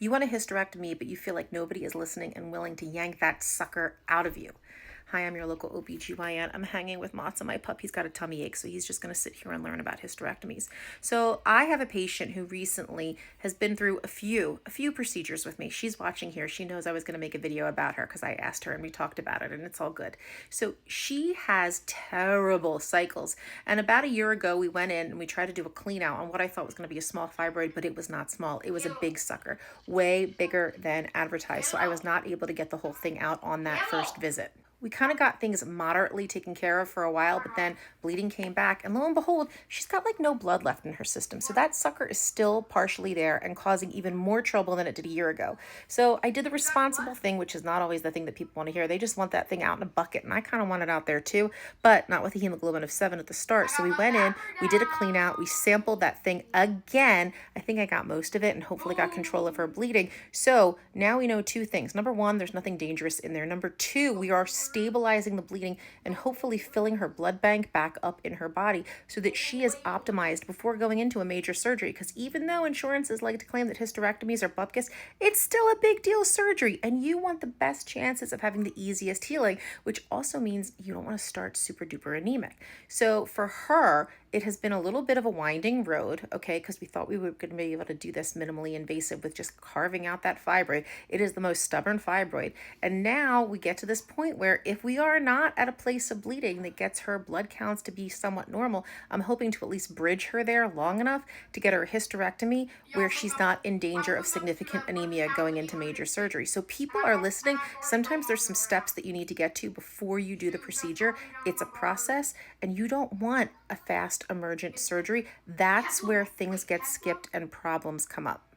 You want a hysterectomy, but you feel like nobody is listening and willing to yank that sucker out of you. Hi, I'm your local OBGYN. I'm hanging with Matza, my pup. He's got a tummy ache, so he's just going to sit here and learn about hysterectomies. So I have a patient who recently has been through a few procedures with me. She's watching here. She knows I was going to make a video about her because I asked her and we talked about it, and it's all good. So she has terrible cycles. And about a year ago, we went in and we tried to do a clean out on what I thought was going to be a small fibroid, but it was not small. It was a big sucker, way bigger than advertised. So I was not able to get the whole thing out on that first visit. We kind of got things moderately taken care of for a while, but then bleeding came back, and lo and behold, she's got like no blood left in her system. So that sucker is still partially there and causing even more trouble than it did a year ago. So I did the responsible thing, which is not always the thing that people want to hear. They just want that thing out in a bucket, and I kind of want it out there too, but not with a hemoglobin of 7 at the start. So we went in, we did a clean out, we sampled that thing again. I think I got most of it and hopefully got control of her bleeding. So now we know two things. Number one, there's nothing dangerous in there. Number two, we are stabilizing the bleeding and hopefully filling her blood bank back up in her body so that she is optimized before going into a major surgery. Because even though insurances like to claim that hysterectomies are bupkis, it's still a big deal surgery, and you want the best chances of having the easiest healing, which also means you don't want to start super duper anemic. So for her, it has been a little bit of a winding road, okay, because we thought we were going to be able to do this minimally invasive with just carving out that fibroid. It is the most stubborn fibroid. And now we get to this point where if we are not at a place of bleeding that gets her blood counts to be somewhat normal, I'm hoping to at least bridge her there long enough to get her a hysterectomy where she's not in danger of significant anemia going into major surgery. So people are listening. Sometimes there's some steps that you need to get to before you do the procedure. It's a process, and you don't want a fast emergent surgery. That's where things get skipped and problems come up.